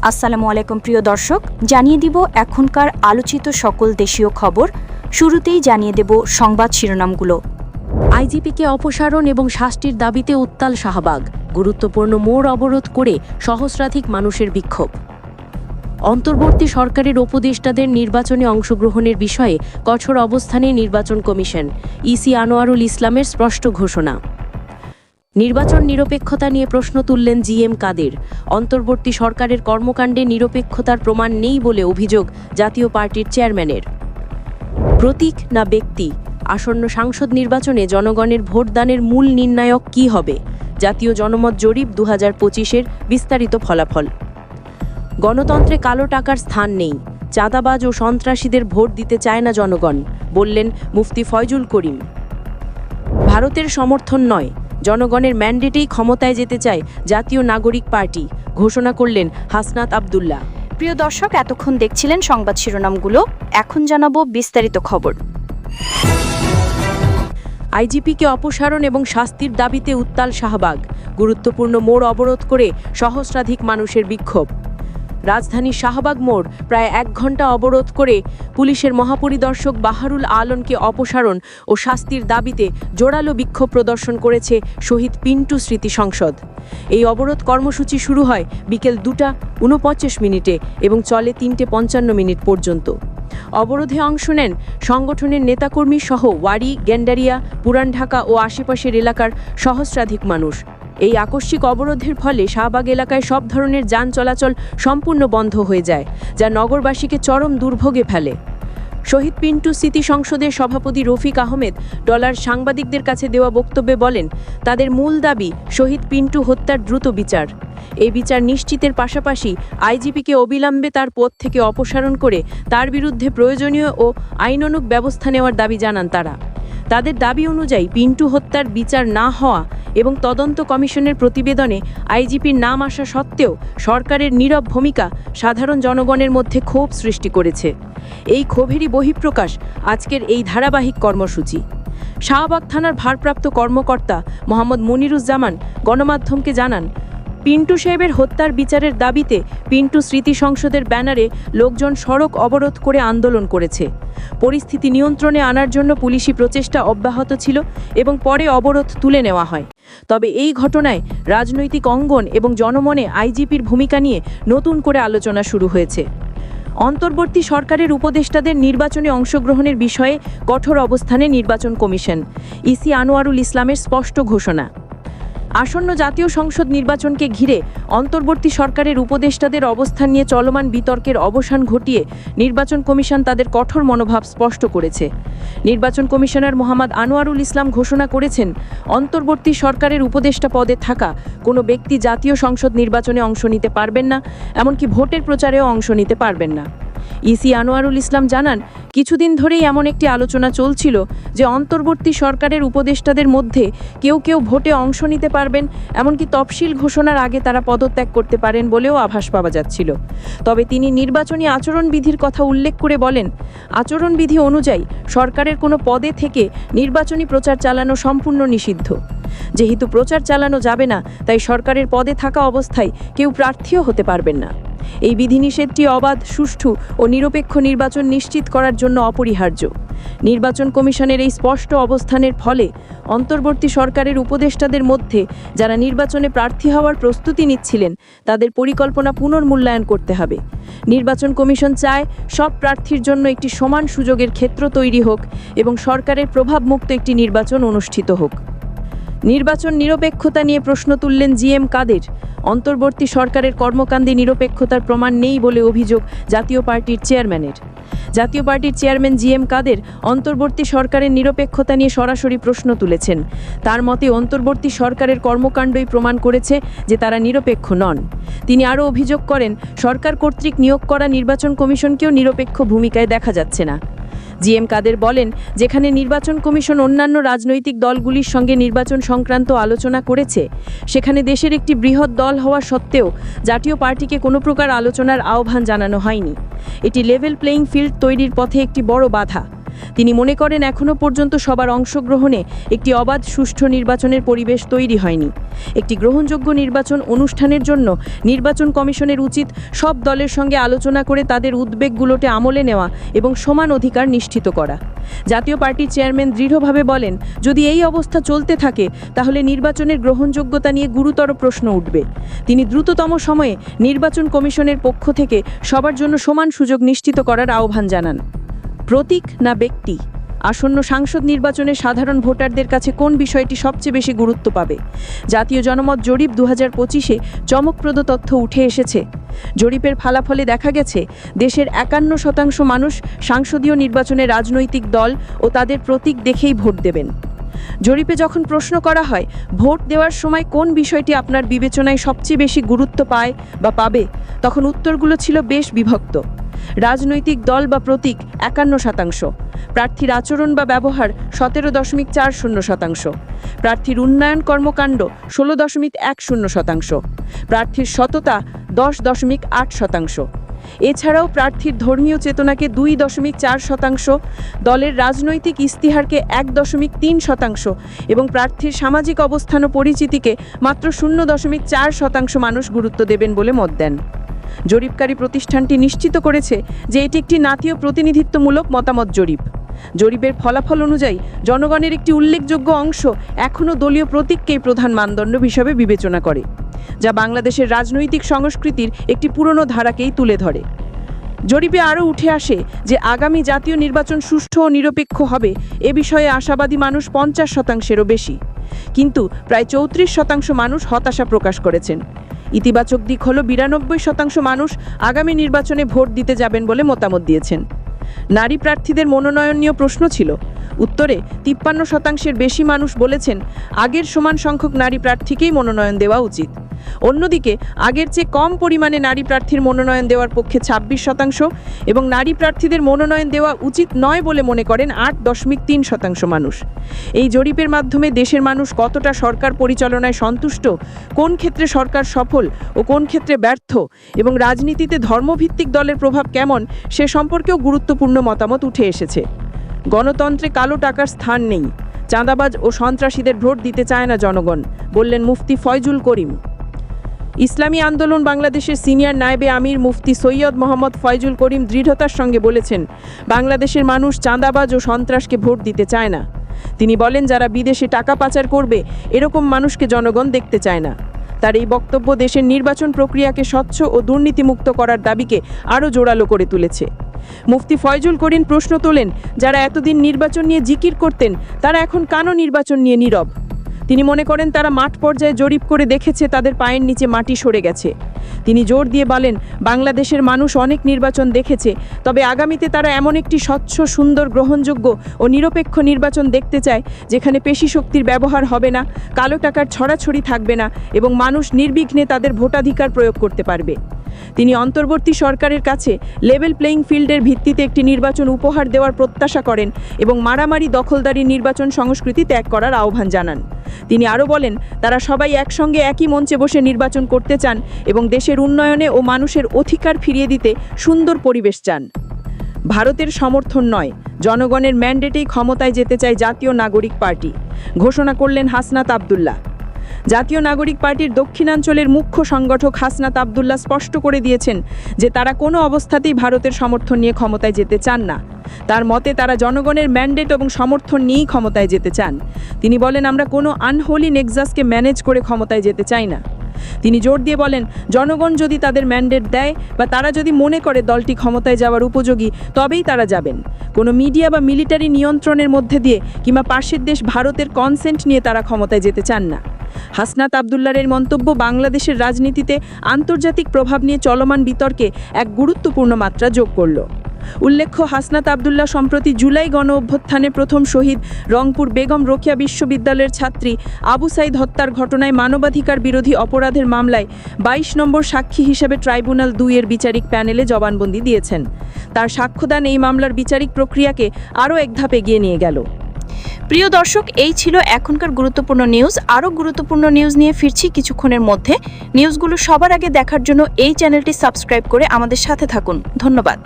আসসালামু আলাইকুম প্রিয় দর্শক, জানিয়ে দিব এখনকার আলোচিত সকল দেশীয় খবর। শুরুতেই জানিয়ে দেব সংবাদ শিরোনামগুলো। আইজিপিকে অপসারণ এবং শাস্তির দাবিতে উত্তাল শাহবাগ, গুরুত্বপূর্ণ মোড় অবরোধ করে সহস্রাধিক মানুষের বিক্ষোভ। অন্তর্বর্তী সরকারের উপদেষ্টাদের নির্বাচনে অংশগ্রহণের বিষয়ে কঠোর অবস্থানে নির্বাচন কমিশন, ইসি আনোয়ারুল ইসলামের স্পষ্ট ঘোষণা। নির্বাচন নিরপেক্ষতা নিয়ে প্রশ্ন তুললেন জিএম কাদের। অন্তর্বর্তী সরকারের কর্মকাণ্ডে নিরপেক্ষতার প্রমাণ নেই বলে অভিযোগ জাতীয় পার্টির চেয়ারম্যানের। প্রতীক না ব্যক্তি, আসন্ন সংসদ নির্বাচনে জনগণের ভোটদানের মূল নির্ণায়ক কী হবে? জাতীয় জনমত জরিপ 2025-এর বিস্তারিত ফলাফল। গণতন্ত্রে কালো টাকার স্থান নেই, চাঁদাবাজ ও সন্ত্রাসীদের ভোট দিতে চায় না জনগণ, বললেন মুফতি ফয়জুল করিম। ভারতের সমর্থন নয়, জনগণের ম্যান্ডেটেই ক্ষমতায় যেতে চায় জাতীয় নাগরিক পার্টি, ঘোষণা করলেন হাসনাত আবদুল্লাহ। প্রিয় দর্শক, এতক্ষণ দেখছিলেন সংবাদ শিরোনামগুলো, এখন জানাবো বিস্তারিত খবর। আইজিপিকে অপসারণ এবং শাস্তির দাবিতে উত্তাল শাহবাগ, গুরুত্বপূর্ণ মোড় অবরোধ করে সহস্রাধিক মানুষের বিক্ষোভ। রাজধানীর শাহবাগ মোড় প্রায় 1 ঘণ্টা অবরোধ করে পুলিশের মহাপরিদর্শক বাহারুল আলমকে অপসারণ ও শাস্তির দাবিতে জোরালো বিক্ষোভ প্রদর্শন করেছে শহীদ পিন্টু স্মৃতি সংসদ। এই অবরোধ কর্মসূচি শুরু হয় বিকেল 2:49 এবং চলে 3:55 পর্যন্ত। অবরোধে অংশ নেন সংগঠনের নেতাকর্মী সহ ওয়ারী, গেন্ডারিয়া, পুরান ঢাকা ও আশেপাশের এলাকার সহস্রাধিক মানুষ। এই আকস্মিক অবরোধের ফলে শাহবাগ এলাকায় সব ধরনের যান চলাচল সম্পূর্ণ বন্ধ হয়ে যায়, যা নগরবাসীকে চরম দুর্ভোগে ফেলে। শহীদ পিন্টু স্মৃতি সংসদের সভাপতি রফিক আহমেদ সাংবাদিকদের কাছে দেওয়া বক্তব্যে বলেন, তাদের মূল দাবি শহীদ পিন্টু হত্যার দ্রুত বিচার। এই বিচার নিশ্চিতের পাশাপাশি আইজিপিকে অবিলম্বে তার পদ থেকে অপসারণ করে তার বিরুদ্ধে প্রয়োজনীয় ও আইনানুগ ব্যবস্থা নেওয়ার দাবি জানান তারা। তাদের দাবি অনুযায়ী পিন্টু হত্যার বিচার না হওয়া এবং তদন্ত কমিশনের প্রতিবেদনে আইজিপির নাম আসা সত্ত্বেও সরকারের নীরব ভূমিকা সাধারণ জনগণের মধ্যে ক্ষোভ সৃষ্টি করেছে। এই ক্ষোভেরই বহিঃপ্রকাশ আজকের এই ধারাবাহিক কর্মসূচি। শাহবাগ থানার ভারপ্রাপ্ত কর্মকর্তা মোহাম্মদ মনিরুজ্জামান গণমাধ্যমকে জানান, পিন্টু সাহেবের হত্যার বিচারের দাবিতে পিন্টু স্মৃতি সংসদের ব্যানারে লোকজন সড়ক অবরোধ করে আন্দোলন করেছে। পরিস্থিতি নিয়ন্ত্রণে আনার জন্য পুলিশি প্রচেষ্টা অব্যাহত ছিল এবং পরে অবরোধ তুলে নেওয়া হয়। তবে এই ঘটনায় রাজনৈতিক অঙ্গন এবং জনমনে আইজিপির ভূমিকা নিয়ে নতুন করে আলোচনা শুরু হয়েছে। অন্তর্বর্তী সরকারের উপদেষ্টাদের নির্বাচনে অংশগ্রহণের বিষয়ে কঠোর অবস্থানে নির্বাচন কমিশন, ইসি আনোয়ারুল ইসলামের স্পষ্ট ঘোষণা। আসন্ন জাতীয় সংসদ নির্বাচনকে ঘিরে অন্তর্বর্তী সরকারের উপদেষ্টাদের অবস্থান নিয়ে চলমান বিতর্কের অবসান ঘটিয়ে নির্বাচন কমিশন তাদের কঠোর মনোভাব স্পষ্ট করেছে। নির্বাচন কমিশনার মোহাম্মদ আনোয়ারুল ইসলাম ঘোষণা করেছেন, অন্তর্বর্তী সরকারের উপদেষ্টা পদে থাকা কোনো ব্যক্তি জাতীয় সংসদ নির্বাচনে অংশ নিতে পারবেন না, এমনকি ভোটের প্রচারেও অংশ নিতে পারবেন না। ইসি আনোয়ারুল ইসলাম জানান, কিছুদিন ধরেই এমন একটি আলোচনা চলছিল যে অন্তর্বর্তী সরকারের উপদেষ্টাদের মধ্যে কেউ কেউ ভোটে অংশ নিতে পারবেন, এমনকি তফসিল ঘোষণার আগে তারা পদত্যাগ করতে পারেন বলেও আভাস পাওয়া যাচ্ছিল। তবে তিনি নির্বাচনী আচরণবিধির কথা উল্লেখ করে বলেন, আচরণবিধি অনুযায়ী সরকারের কোনো পদে থেকে নির্বাচনী প্রচার চালানো সম্পূর্ণ নিষিদ্ধ। যেহেতু প্রচার চালানো যাবে না, তাই সরকারের পদে থাকা অবস্থায় কেউ প্রার্থীও হতে পারবেন না। এই বিধিনিষেধটি অবাধ, সুষ্ঠু ও নিরপেক্ষ নির্বাচন নিশ্চিত করার জন্য অপরিহার্য। নির্বাচন কমিশনের এই স্পষ্ট অবস্থানের ফলে অন্তর্বর্তী সরকারের উপদেষ্টাদের মধ্যে যারা নির্বাচনে প্রার্থী হওয়ার প্রস্তুতি নিচ্ছিলেন, তাদের পরিকল্পনা পুনর্মূল্যায়ন করতে হবে। নির্বাচন কমিশন চায় সব প্রার্থীর জন্য একটি সমান সুযোগের ক্ষেত্র তৈরি হোক এবং সরকারের প্রভাবমুক্ত একটি নির্বাচন অনুষ্ঠিত হোক। নির্বাচন নিরপেক্ষতা নিয়ে প্রশ্ন তুললেন জিএম কাদের। অন্তর্বর্তী সরকারের কর্মকাণ্ডে নিরপেক্ষতার প্রমাণ নেই বলে অভিযোগ জাতীয় পার্টির চেয়ারম্যানের। জাতীয় পার্টির চেয়ারম্যান জিএম কাদের অন্তর্বর্তী সরকারের নিরপেক্ষতা নিয়ে সরাসরি প্রশ্ন তুলেছেন। তার মতে, অন্তর্বর্তী সরকারের কর্মকাণ্ডই প্রমাণ করেছে যে তারা নিরপেক্ষ নন। তিনি আরও অভিযোগ করেন, সরকার কর্তৃক নিয়োগ করা নির্বাচন কমিশনকেও নিরপেক্ষ ভূমিকায় দেখা যাচ্ছে না। জিএম কাদের বলেন, যেখানে নির্বাচন কমিশন অন্যান্য রাজনৈতিক দলগুলির সঙ্গে নির্বাচন সংক্রান্ত আলোচনা করেছে, সেখানে দেশের একটি বৃহৎ দল হওয়া সত্ত্বেও জাতীয় পার্টিকে কোনো প্রকার আলোচনার আহ্বান জানানো হয়নি। এটি লেভেল প্লেয়িং ফিল্ড তৈরির পথে একটি বড় বাধা। তিনি মনে করেন এখনও পর্যন্ত সবার অংশগ্রহণে একটি অবাধ সুষ্ঠু নির্বাচনের পরিবেশ তৈরি হয়নি। একটি গ্রহণযোগ্য নির্বাচন অনুষ্ঠানের জন্য নির্বাচন কমিশনের উচিত সব দলের সঙ্গে আলোচনা করে তাদের উদ্বেগগুলোতে আমলে নেওয়া এবং সমান অধিকার নিশ্চিত করা। জাতীয় পার্টির চেয়ারম্যান দৃঢ়ভাবে বলেন, যদি এই অবস্থা চলতে থাকে তাহলে নির্বাচনের গ্রহণযোগ্যতা নিয়ে গুরুতর প্রশ্ন উঠবে। তিনি দ্রুততম সময়ে নির্বাচন কমিশনের পক্ষ থেকে সবার জন্য সমান সুযোগ নিশ্চিত করার আহ্বান জানান। প্রতীক না ব্যক্তি? আসন্ন সাংসদ নির্বাচনে সাধারণ ভোটারদের কাছে কোন বিষয়টি সবচেয়ে বেশি গুরুত্ব পাবে? জাতীয় জনমত জরিপ 2025-এ চমকপ্রদ তথ্য উঠে এসেছে। জরিপের ফলাফলে দেখা গেছে দেশের 51% মানুষ সংসদীয় নির্বাচনে রাজনৈতিক দল ও তাদের প্রতীক দেখেই ভোট দেবেন। জরিপে যখন প্রশ্ন করা হয় ভোট দেওয়ার সময় কোন বিষয়টি আপনার বিবেচনায় সবচেয়ে বেশি গুরুত্ব পায় বা পাবে, তখন উত্তরগুলো ছিল বেশ বিভক্ত। রাজনৈতিক দল বা প্রতীক 51%, প্রার্থীর আচরণ বা ব্যবহার 17.40%, প্রার্থীর উন্নয়ন কর্মকাণ্ড 16.10%, প্রার্থীর সততা 10.8%। এছাড়াও প্রার্থীর ধর্মীয় চেতনাকে 2.4%, দলের রাজনৈতিক ইস্তিহারকে 1.3% এবং প্রার্থীর সামাজিক অবস্থান ও পরিচিতিকে মাত্র 0.4% মানুষ গুরুত্ব দেবেন বলে মত দেন। জরিপকারী প্রতিষ্ঠানটি নিশ্চিত করেছে যে এটি একটি নাতীয় প্রতিনিধিত্বমূলক মতামত জরিপ। জরিপের ফলাফল অনুযায়ী জনগণের একটি উল্লেখযোগ্য অংশ এখনও দলীয় প্রতীককেই প্রধান মানদণ্ড হিসেবে বিবেচনা করে, যা বাংলাদেশের রাজনৈতিক সংস্কৃতির একটি পুরনো ধারাকেই তুলে ধরে। জরিপে আরও উঠে আসে যে আগামী জাতীয় নির্বাচন সুষ্ঠু ও নিরপেক্ষ হবে এ বিষয়ে আশাবাদী মানুষ 50%-এরও বেশি, কিন্তু প্রায় 34% মানুষ হতাশা প্রকাশ করেছেন। ইতিবাচক দিক হল 92% মানুষ আগামী নির্বাচনে ভোট দিতে যাবেন বলে মতামত দিয়েছেন। নারী প্রার্থীদের মনোনয়ন নিয়ে প্রশ্ন ছিল। উত্তরে 53%-এর বেশি মানুষ বলেছেন আগের সমান সংখ্যক নারী প্রার্থীকেই মনোনয়ন দেওয়া উচিত। অন্যদিকে আগের চেয়ে কম পরিমাণে নারী প্রার্থীর মনোনয়ন দেওয়ার পক্ষে 26% এবং নারী প্রার্থীদের মনোনয়ন দেওয়া উচিত নয় বলে মনে করেন 8.3% মানুষ। এই জরিপের মাধ্যমে দেশের মানুষ কতটা সরকার পরিচালনায় সন্তুষ্ট, কোন ক্ষেত্রে সরকার সফল ও কোন ক্ষেত্রে ব্যর্থ এবং রাজনীতিতে ধর্মভিত্তিক দলের প্রভাব কেমন সে সম্পর্কেও গুরুত্বপূর্ণ মতামত উঠে এসেছে। গণতন্ত্রে কালো টাকার স্থান নেই, চাঁদাবাজ ও সন্ত্রাসীদের ভোট দিতে চায় না জনগণ, বললেন মুফতি ফয়জুল করিম। ইসলামী আন্দোলন বাংলাদেশের সিনিয়র নায়েবে আমির মুফতি সৈয়দ মোহাম্মদ ফয়জুল করিম দৃঢ়তার সঙ্গে বলেছেন, বাংলাদেশের মানুষ চাঁদাবাজ ও সন্ত্রাসকে ভোট দিতে চায় না। তিনি বলেন, যারা বিদেশে টাকা পাচার করবে এরকম মানুষকে জনগণ দেখতে চায় না। তার এই বক্তব্য দেশের নির্বাচন প্রক্রিয়াকে স্বচ্ছ ও দুর্নীতিমুক্ত করার দাবিকে আরও জোরালো করে তুলেছে। মুফতি ফয়জুল করিম প্রশ্ন তোলেন, যারা এতদিন নির্বাচন নিয়ে জিকির করতেন তারা এখন কেন নির্বাচন নিয়ে নীরব? তিনি মনে করেন তারা মাঠ পর্যায়ে জরিপ করে দেখেছে তাদের পায়ের নিচে মাটি সরে গেছে। তিনি জোর দিয়ে বলেন, বাংলাদেশের মানুষ অনেক নির্বাচন দেখেছে, তবে আগামীতে তারা এমন একটি স্বচ্ছ, সুন্দর, গ্রহণযোগ্য ও নিরপেক্ষ নির্বাচন দেখতে চায় যেখানে পেশি শক্তির ব্যবহার হবে না, কালো টাকার ছড়াছড়ি থাকবে না এবং মানুষ নির্বিঘ্নে তাদের ভোটাধিকার প্রয়োগ করতে পারবে। তিনি অন্তর্বর্তী সরকারের কাছে লেভেল প্লেইং ফিল্ডের ভিত্তিতে একটি নির্বাচন উপহার দেওয়ার প্রত্যাশা করেন এবং মারামারি, দখলদারি নির্বাচন সংস্কৃতি ত্যাগ করার আহ্বান জানান। তিনি আরও বলেন, তারা সবাই একসঙ্গে একই মঞ্চে বসে নির্বাচন করতে চান এবং দেশের উন্নয়নে ও মানুষের অধিকার ফিরিয়ে দিতে সুন্দর পরিবেশ চান। ভারতের সমর্থন নয়, জনগণের ম্যান্ডেটেই ক্ষমতায় যেতে চায় জাতীয় নাগরিক পার্টি, ঘোষণা করলেন হাসনাত আবদুল্লাহ। জাতীয় নাগরিক পার্টির দক্ষিণাঞ্চলের মুখ্য সংগঠক হাসনাত আবদুল্লাহ স্পষ্ট করে দিয়েছেন যে তারা কোনো অবস্থাতেই ভারতের সমর্থন নিয়ে ক্ষমতায় যেতে চান না। তার মতে তারা জনগণের ম্যান্ডেট এবং সমর্থন নিয়েই ক্ষমতায় যেতে চান। তিনি বলেন, আমরা কোনো আনহোলি নেক্সাসকে ম্যানেজ করে ক্ষমতায় যেতে চাই না। তিনি জোর দিয়ে বলেন, জনগণ যদি তাদের ম্যান্ডেট দেয় বা তারা যদি মনে করে দলটি ক্ষমতায় যাওয়ার উপযোগী, তবেই তারা যাবেন। কোনো মিডিয়া বা মিলিটারি নিয়ন্ত্রণের মধ্যে দিয়ে কিংবা পাশের দেশ ভারতের কনসেন্ট নিয়ে তারা ক্ষমতায় যেতে চান না। হাসনাত আবদুল্লাহর মন্তব্য বাংলাদেশের রাজনীতিতে আন্তর্জাতিক প্রভাব নিয়ে চলমান বিতর্কে এক গুরুত্বপূর্ণ মাত্রা যোগ করল। উল্লেখ্য, হাসনাত আবদুল্লাহ সম্প্রতি জুলাই গণ অভ্যুত্থানে প্রথম শহীদ রংপুর বেগম রোকেয়া বিশ্ববিদ্যালয়ের ছাত্রী আবু সাইদ হত্যার ঘটনায় মানবাধিকার বিরোধী অপরাধের মামলায় 22 নম্বর সাক্ষী হিসেবে ট্রাইব্যুনাল 2-এর বিচারিক প্যানেলে জবানবন্দি দিয়েছেন। তার সাক্ষ্যদান এই মামলার বিচারিক প্রক্রিয়াকে আরও এক ধাপ এগিয়ে নিয়ে গেল। প্রিয় দর্শক, এই ছিল এখনকার গুরুত্বপূর্ণ নিউজ। আরও গুরুত্বপূর্ণ নিউজ নিয়ে ফিরছি কিছুক্ষণের মধ্যে। নিউজগুলো সবার আগে দেখার জন্য এই চ্যানেলটি সাবস্ক্রাইব করে আমাদের সাথে থাকুন। ধন্যবাদ।